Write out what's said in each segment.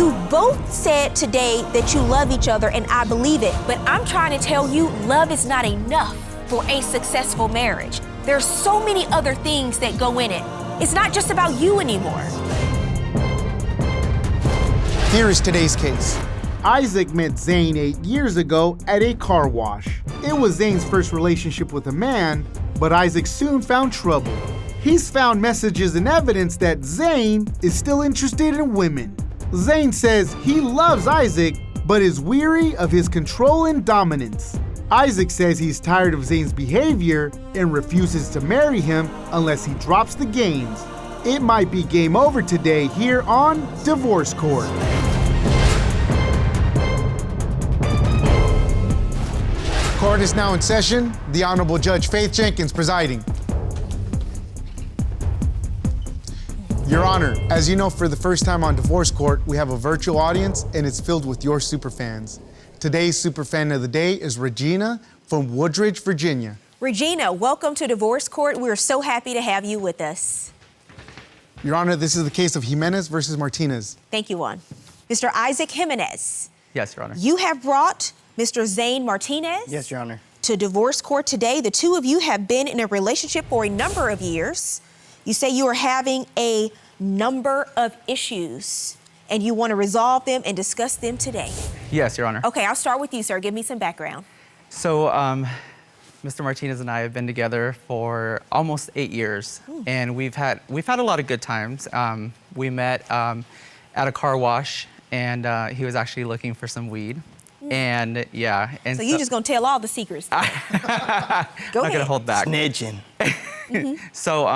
You both said today that you love each other, and I believe it, but I'm trying to tell you, love is not enough for a successful marriage. There's so many other things that go in it. It's not just about you anymore. Here is today's case. Isaac met Zayn 8 years ago at a car wash. It was Zayn's first relationship with a man, but Isaac soon found trouble. He's found messages and evidence that Zayn is still interested in women. Zayn says he loves Isaac, but is weary of his control and dominance. Isaac says he's tired of Zayn's behavior and refuses to marry him unless he drops the games. It might be game over today here on Divorce Court. Court is now in session. The Honorable Judge Faith Jenkins presiding. Your Honor, as you know, for the first time on Divorce Court, we have a virtual audience and it's filled with your superfans. Today's superfan of the day is Regina from Woodridge, Virginia. Regina, welcome to Divorce Court. We're so happy to have you with us. Your Honor, this is the case of Jimenez versus Martinez. Thank you, Juan. Mr. Isaac Jimenez. Yes, Your Honor. You have brought Mr. Zayn Martinez. Yes, Your Honor. To Divorce Court today. The two of you have been in a relationship for a number of years. You say you are having a number of issues and you want to resolve them and discuss them today. Yes, Your Honor. Okay, I'll start with you, sir. Give me some background. So, Mr. Martinez and I have been together for almost 8 years, and we've had a lot of good times. We met at a car wash, and he was actually looking for some weed. And yeah, and so you're just gonna tell all the secrets. Go ahead. Not gonna hold back. Snitching. So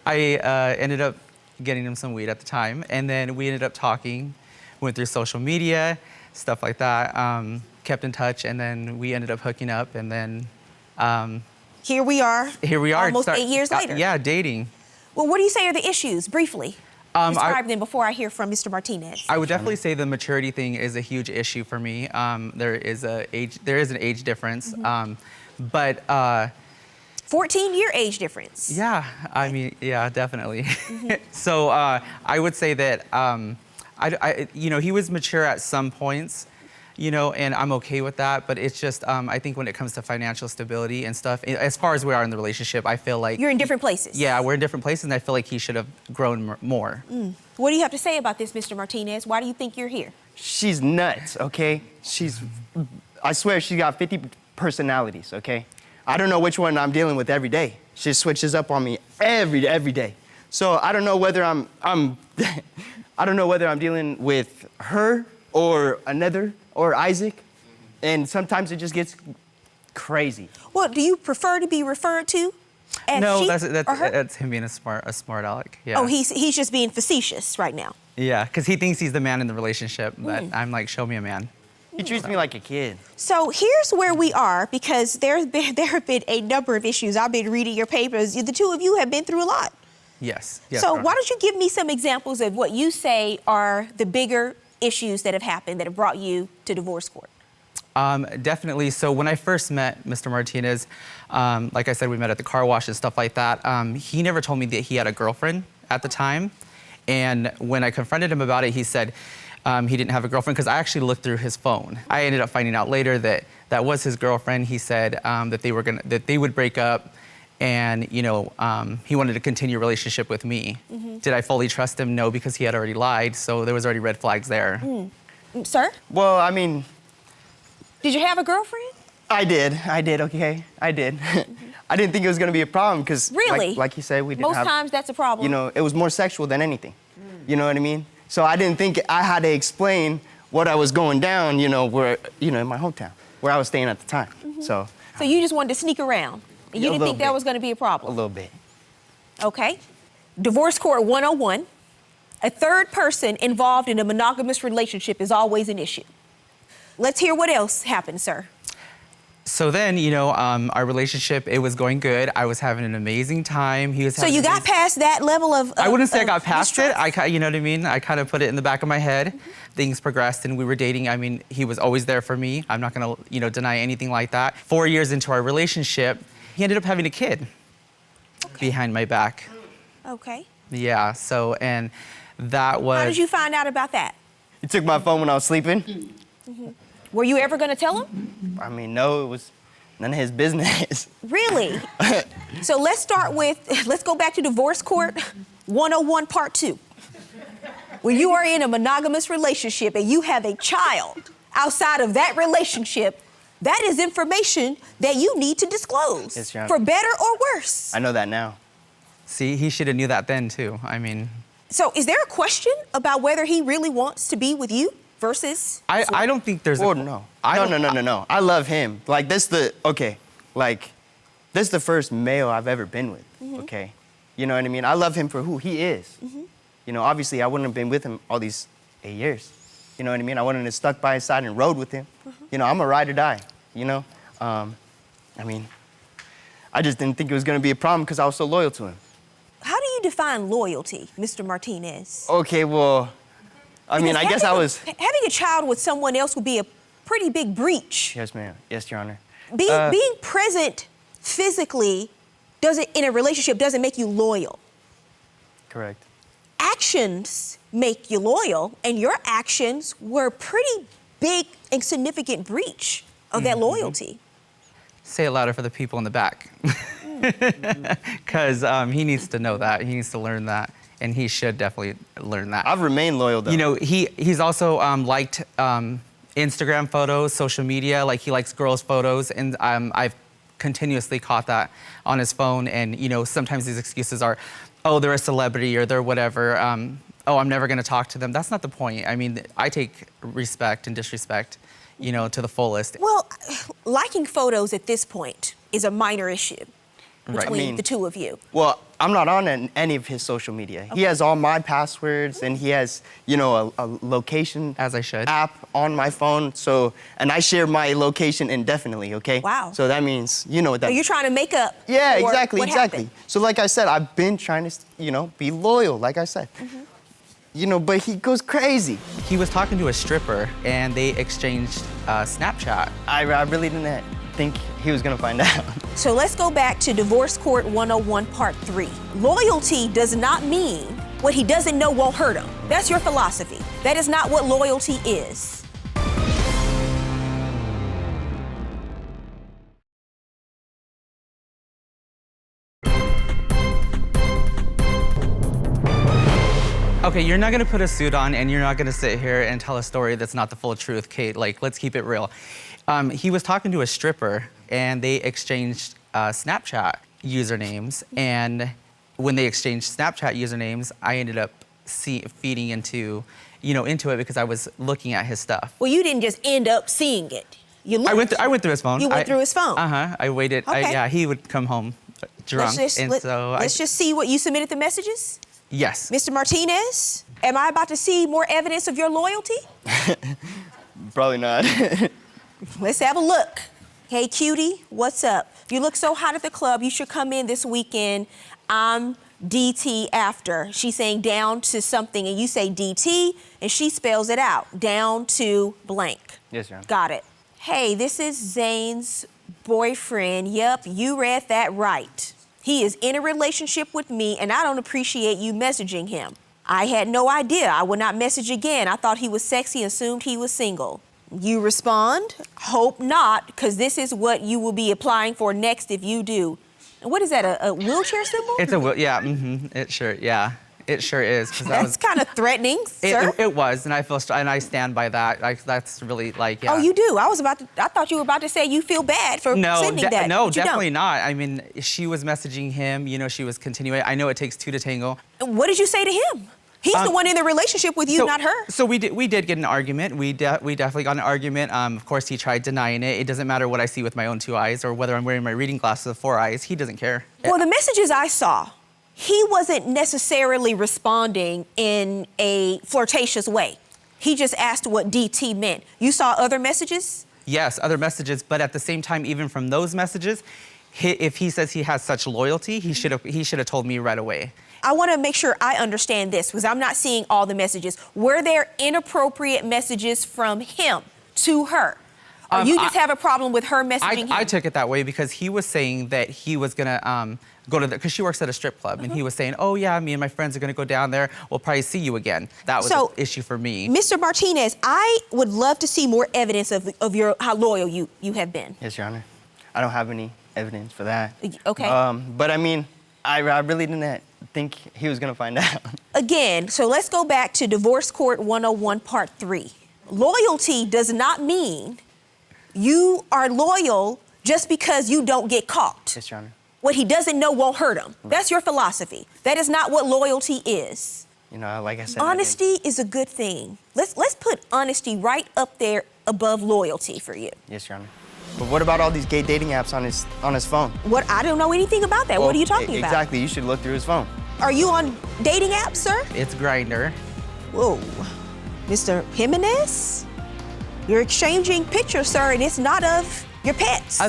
I ended up getting him some weed at the time, and then we ended up talking, went through social media, stuff like that, kept in touch, and then we ended up hooking up, and then here we are. Almost 8 years later. Yeah, dating. Well, what do you say are the issues, briefly? Describe them before I hear from Mr. Martinez. I would definitely say the maturity thing is a huge issue for me. There is an age difference, but 14-year age difference. Yeah, I mean, yeah, definitely. So I would say that he was mature at some points, and I'm okay with that. But it's just, I think when it comes to financial stability and stuff, as far as we are in the relationship, I feel like you're in different places. Yeah, we're in different places, and I feel like he should have grown more. What do you have to say about this, Mr. Martinez? Why do you think you're here? She's nuts, okay? I swear she got 50 personalities, okay? I don't know which one I'm dealing with every day. She switches up on me every day. So I don't know whether I'm I don't know whether I'm dealing with her or another or Isaac, and sometimes it just gets crazy. Well, do you prefer to be referred to as No, she that's him being a smart aleck. Yeah. Oh, he's just being facetious right now. Yeah, because he thinks he's the man in the relationship, but I'm like, show me a man. He treats me like a kid. So here's where we are, because there have been a number of issues. I've been reading your papers. The two of you have been through a lot. Yes. So why don't you give me some examples of what you say are the bigger issues that have happened that have brought you to divorce court? Definitely. So when I first met Mr. Martinez, like I said, we met at the car wash and stuff like that. He never told me that he had a girlfriend at the time. And when I confronted him about it, he said he didn't have a girlfriend, because I actually looked through his phone. I ended up finding out later that that was his girlfriend. He said that they would break up, and he wanted to continue a relationship with me. Did I fully trust him? No, because he had already lied, so there was already red flags there. Sir? Well, I mean... Did you have a girlfriend? I did, okay? I did. I didn't think it was gonna be a problem, because really? like you said, we didn't have... Most times that's a problem. It was more sexual than anything. You know what I mean? So I didn't think I had to explain what I was going down, in my hometown, where I was staying at the time. So you just wanted to sneak around, and you didn't think that was going to be a problem? A little bit. Okay. Divorce Court 101. A third person involved in a monogamous relationship is always an issue. Let's hear what else happened, sir. So then, our relationship, it was going good. I was having an amazing time. So you got past that level of I wouldn't say I got past distrust? it. You know what I mean? I kind of put it in the back of my head. Things progressed, and we were dating. I mean, he was always there for me. I'm not going to, deny anything like that. 4 years into our relationship, he ended up having a kid behind my back. Okay. Yeah, so, and that was... How did you find out about that? He took my phone when I was sleeping. Were you ever gonna tell him? I mean, no, it was none of his business. Really? So let's go back to divorce court 101 part 2. When you are in a monogamous relationship and you have a child outside of that relationship, that is information that you need to disclose, Yes, Your Honor. for better or worse. I know that now. See, he should have knew that then too. I mean, So is there a question about whether he really wants to be with you versus? I don't think there's Oh, a... no. I No, don't- no, no, no, no. I love him. Like, this the first male I've ever been with, okay? You know what I mean? I love him for who he is. You know, obviously, I wouldn't have been with him all these 8 years. You know what I mean? I wouldn't have stuck by his side and rode with him. You know, I'm a ride or die, you know? I mean, I just didn't think it was gonna be a problem because I was so loyal to him. How do you define loyalty, Mr. Martinez? Okay, well, I mean, I guess I was... Having a child with someone else would be a pretty big breach. Yes, ma'am. Yes, Your Honor. Being present physically in a relationship doesn't make you loyal. Correct. Actions make you loyal, and your actions were a pretty big and significant breach of that loyalty. Say it louder for the people in the back. Because he needs to know that. He needs to learn that. And he should definitely learn that. I've remained loyal, though. You know, he's also liked Instagram photos, social media. Like, he likes girls' photos. And I've continuously caught that on his phone. And, you know, sometimes these excuses are, oh, they're a celebrity or they're whatever. Oh, I'm never going to talk to them. That's not the point. I mean, I take respect and disrespect, you know, to the fullest. Well, liking photos at this point is a minor issue Right. between I mean- the two of you. Well, I'm not on any of his social media. He has all my passwords, and he has, you know, a location As I should. app on my phone. So, and I share my location indefinitely. Okay. Wow. So that means, you know what that. So you're trying to make up Yeah, for exactly, what exactly. happened. So, like I said, I've been trying to, you know, be loyal. Like I said. You know, but he goes crazy. He was talking to a stripper, and they exchanged Snapchat. I really didn't think he was gonna find out. So let's go back to Divorce Court 101 Part 3. Loyalty does not mean what he doesn't know won't hurt him. That's your philosophy. That is not what loyalty is. Okay, you're not gonna put a suit on and you're not gonna sit here and tell a story that's not the full truth, Kate. Like, let's keep it real. He was talking to a stripper and they exchanged Snapchat usernames. And when they exchanged Snapchat usernames, I ended up feeding into it because I was looking at his stuff. Well, you didn't just end up seeing it. You looked. I went through his phone. You went through his phone. I waited. Okay. Yeah, he would come home drunk. Let's just see what you submitted the messages. Yes. Mr. Martinez, am I about to see more evidence of your loyalty? Probably not. Let's have a look. Hey, cutie, what's up? You look so hot at the club. You should come in this weekend. I'm DT after. She's saying down to something, and you say DT, and she spells it out. Down to blank. Yes, Your Honor. Got it. Hey, this is Zayn's boyfriend. Yep, you read that right. He is in a relationship with me, and I don't appreciate you messaging him. I had no idea. I would not message again. I thought he was sexy, assumed he was single. You respond, hope not, because this is what you will be applying for next if you do. And what is that, a wheelchair symbol? It's yeah. It sure is. 'Cause That's kind of threatening, sir. It was, and I stand by that. That's really like, yeah. Oh, you do? I thought you were about to say you feel bad for sending that. No, but you definitely don't. not. I mean, she was messaging him. You know, she was continuing. I know it takes two to tango. What did you say to him? He's the one in the relationship with you, not her. So we did get an argument. We definitely got an argument. Of course, he tried denying it. It doesn't matter what I see with my own 2 eyes or whether I'm wearing my reading glasses with 4 eyes. He doesn't care. Well, the messages I saw, he wasn't necessarily responding in a flirtatious way. He just asked what DT meant. You saw other messages? Yes, other messages, but at the same time, even from those messages, if he says he has such loyalty, he should have told me right away. I want to make sure I understand this because I'm not seeing all the messages. Were there inappropriate messages from him to her? Or you just have a problem with her messaging him? I took it that way because he was saying that he was gonna go to because she works at a strip club, and he was saying, oh yeah, me and my friends are gonna go down there. We'll probably see you again. That was an issue for me. Mr. Martinez, I would love to see more evidence of your how loyal you have been. Yes, Your Honor. I don't have any evidence for that. Okay. But I mean, I really didn't think he was gonna find out. Again, so let's go back to Divorce Court 101, Part 3. Loyalty does not mean you are loyal just because you don't get caught. Yes, Your Honor. What he doesn't know won't hurt him. That's your philosophy. That is not what loyalty is. You know, like I said, Honesty is a good thing. Let's put honesty right up there above loyalty for you. Yes, Your Honor. But what about all these gay dating apps on his phone? What? I don't know anything about that. What are you talking about? Exactly. You should look through his phone. Are you on dating apps, sir? It's Grindr. Whoa. Mr. Jimenez? You're exchanging pictures, sir, and it's not of your pets.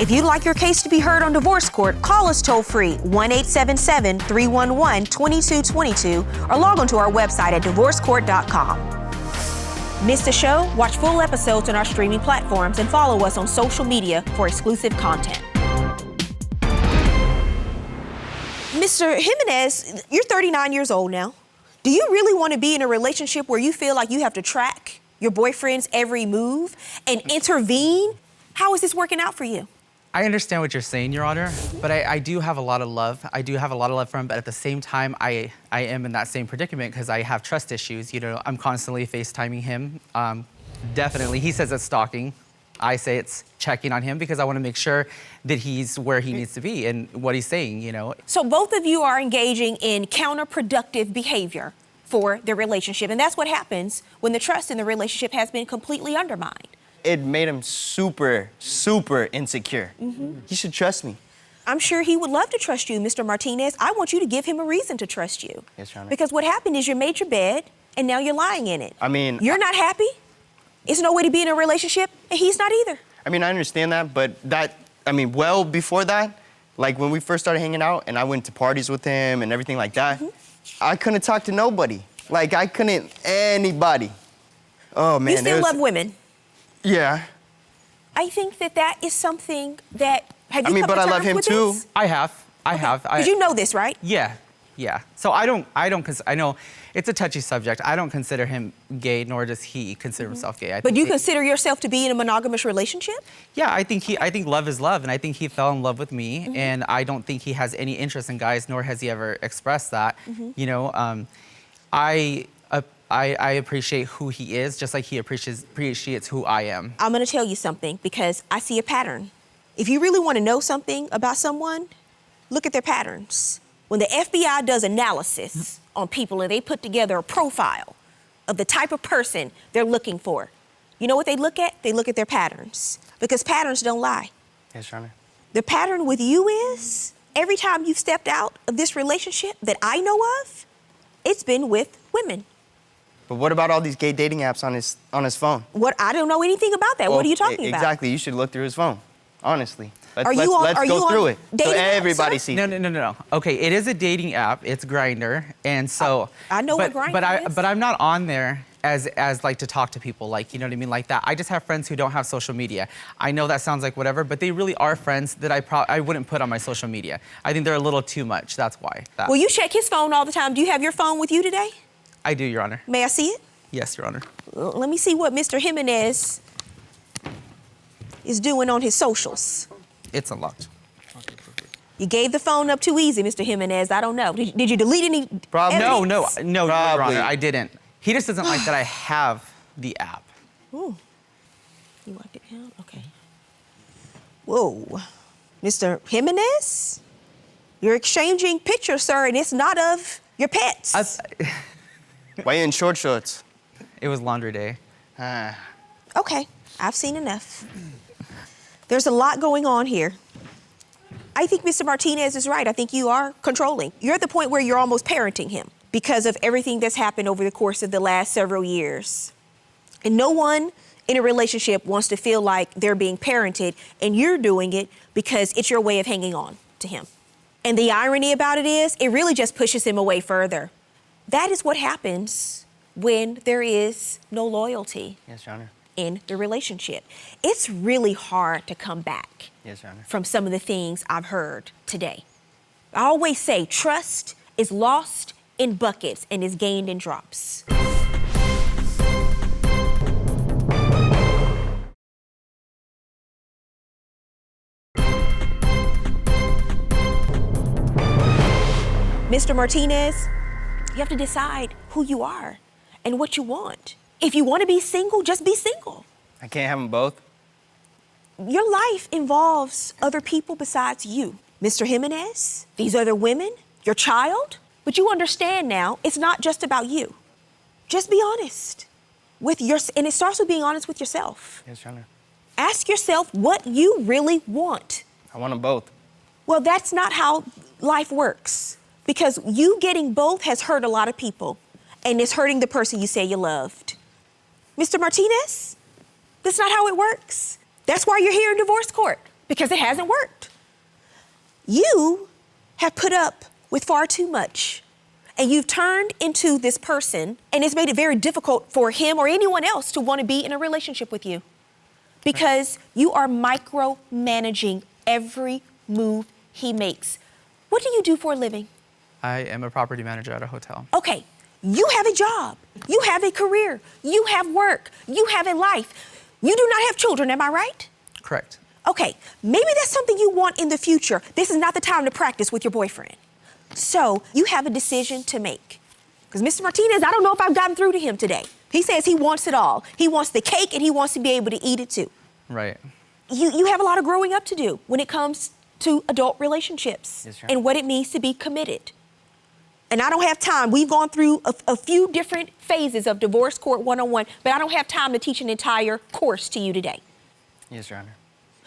If you'd like your case to be heard on Divorce Court, call us toll-free 1-877-311-2222 or log on to our website at divorcecourt.com. Miss the show? Watch full episodes on our streaming platforms and follow us on social media for exclusive content. Mr. Jimenez, you're 39 years old now. Do you really want to be in a relationship where you feel like you have to track your boyfriend's every move and intervene? How is this working out for you? I understand what you're saying, Your Honor, but I do have a lot of love. I do have a lot of love for him, but at the same time, I am in that same predicament because I have trust issues. You know, I'm constantly FaceTiming him. Definitely, he says it's stalking. I say it's checking on him because I want to make sure that he's where he needs to be and what he's saying, you know. So both of you are engaging in counterproductive behavior for the relationship, and that's what happens when the trust in the relationship has been completely undermined. It made him super, super insecure. He should trust me. I'm sure he would love to trust you, Mr. Martinez. I want you to give him a reason to trust you. Yes, Your Honor. Because what happened is you made your bed, and now you're lying in it. I mean... You're not happy? It's no way to be in a relationship, and he's not either. I mean, I understand that, but well before that, like when we first started hanging out and I went to parties with him and everything like that, I couldn't talk to nobody. Like, I couldn't, anybody. Oh, man. You still love women? Yeah. I think that is something that... Have you come but to I terms love him with too. this? I have. Because you know this, right? Yeah. So I know it's a touchy subject. I don't consider him gay, nor does he consider himself gay. But do you consider yourself to be in a monogamous relationship? Yeah, I think love is love, and I think he fell in love with me, and I don't think he has any interest in guys, nor has he ever expressed that. You know, I appreciate who he is, just like he appreciates who I am. I'm gonna tell you something because I see a pattern. If you really want to know something about someone, look at their patterns. When the FBI does analysis on people and they put together a profile of the type of person they're looking for, you know what they look at? They look at their patterns because patterns don't lie. Yes, Your Honor. The pattern with you is every time you've stepped out of this relationship that I know of, it's been with women. But what about all these gay dating apps on his phone? What? I don't know anything about that. What are you talking about? Exactly. You should look through his phone. Honestly. Let's go through it so everybody sees. No. Okay, it is a dating app. It's Grindr, and so. I know what Grindr is. But I'm not on there as like to talk to people, like, you know what I mean, like that. I just have friends who don't have social media. I know that sounds like whatever, but they really are friends that I wouldn't put on my social media. I think they're a little too much. That's why. Well, you check his phone all the time. Do you have your phone with you today? I do, Your Honor. May I see it? Yes, Your Honor. Let me see what Mr. Jimenez is doing on his socials. It's unlocked. You gave the phone up too easy, Mr. Jimenez. I don't know. Did you delete any evidence? No, Your Honor, I didn't. He just doesn't like that I have the app. Ooh. You wiped it down? Okay. Whoa. Mr. Jimenez? You're exchanging pictures, sir, and it's not of your pets. Why you in short shorts? It was laundry day. Okay, I've seen enough. There's a lot going on here. I think Mr. Martinez is right. I think you are controlling. You're at the point where you're almost parenting him because of everything that's happened over the course of the last several years. And no one in a relationship wants to feel like they're being parented, and you're doing it because it's your way of hanging on to him. And the irony about it is, it really just pushes him away further. That is what happens when there is no loyalty Yes, Your Honor. in the relationship. It's really hard to come back Yes, Your Honor. from some of the things I've heard today. I always say trust is lost in buckets and is gained in drops. Mr. Martinez, you have to decide who you are and what you want. If you want to be single, just be single. I can't have them both. Your life involves other people besides you. Mr. Jimenez, these other women, your child. But you understand now, it's not just about you. Just be honest with and it starts with being honest with yourself. Yes, Your Honor. Ask yourself what you really want. I want them both. Well, that's not how life works. Because you getting both has hurt a lot of people, and it's hurting the person you say you loved. Mr. Martinez, that's not how it works. That's why you're here in divorce court, because it hasn't worked. You have put up with far too much, and you've turned into this person, and it's made it very difficult for him or anyone else to want to be in a relationship with you, because you are micromanaging every move he makes. What do you do for a living? I am a property manager at a hotel. Okay, you have a job, you have a career, you have work, you have a life. You do not have children, am I right? Correct. Okay, maybe that's something you want in the future. This is not the time to practice with your boyfriend. So you have a decision to make. Because Mr. Martinez, I don't know if I've gotten through to him today. He says he wants it all. He wants the cake and he wants to be able to eat it too. Right. You have a lot of growing up to do when it comes to adult relationships. Yes, and what it means to be committed. And I don't have time. We've gone through a few different phases of Divorce Court 101, but I don't have time to teach an entire course to you today. Yes, Your Honor.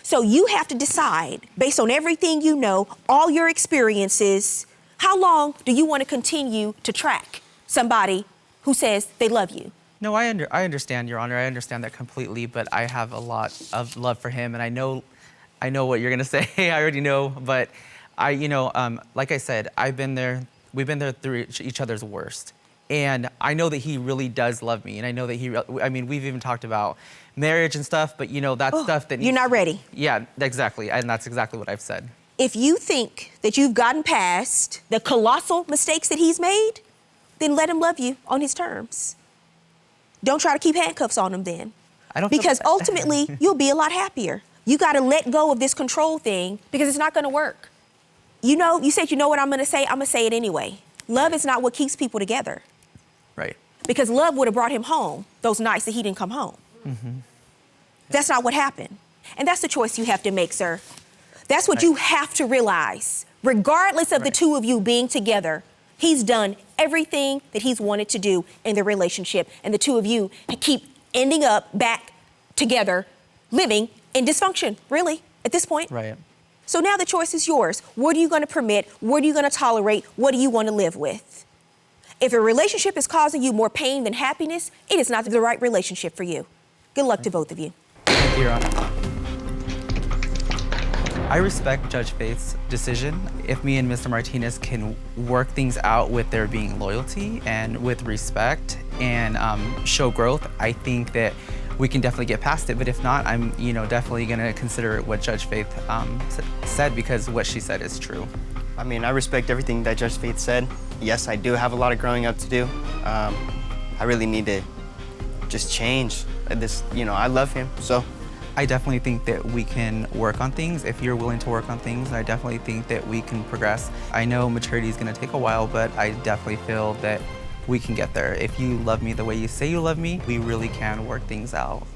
So you have to decide, based on everything you know, all your experiences, how long do you want to continue to track somebody who says they love you? No, I understand, Your Honor. I understand that completely, but I have a lot of love for him, and I know what you're gonna say. I already know, but like I said, we've been there through each other's worst. And I know that he really does love me. And I know that we've even talked about marriage and stuff, but that's stuff that you're not ready. Yeah, exactly. And that's exactly what I've said. If you think that you've gotten past the colossal mistakes that he's made, then let him love you on his terms. Don't try to keep handcuffs on him then. Because ultimately, you'll be a lot happier. You gotta let go of this control thing because it's not gonna work. You said, you know what I'm gonna say? I'm gonna say it anyway. Love is not what keeps people together. Right. Because love would have brought him home those nights that he didn't come home. Mm-hmm. That's not what happened. And that's the choice you have to make, sir. That's what you have to realize. Regardless of the two of you being together, he's done everything that he's wanted to do in the relationship. And the two of you keep ending up back together, living in dysfunction, really, at this point. Right. So now the choice is yours. What are you going to permit? What are you going to tolerate? What do you want to live with? If a relationship is causing you more pain than happiness, it is not the right relationship for you. Good luck to both of you. Thank you, Your Honor. I respect Judge Faith's decision. If me and Mr. Martinez can work things out with there being loyalty and with respect and show growth, I think that we can definitely get past it. But if not, I'm definitely gonna consider what Judge Faith said, because what she said is true. I mean, I respect everything that Judge Faith said. Yes, I do have a lot of growing up to do. I really need to just change this. I love him, so. I definitely think that we can work on things. If you're willing to work on things, I definitely think that we can progress. I know maturity is gonna take a while, but I definitely feel that we can get there. If you love me the way you say you love me, we really can work things out.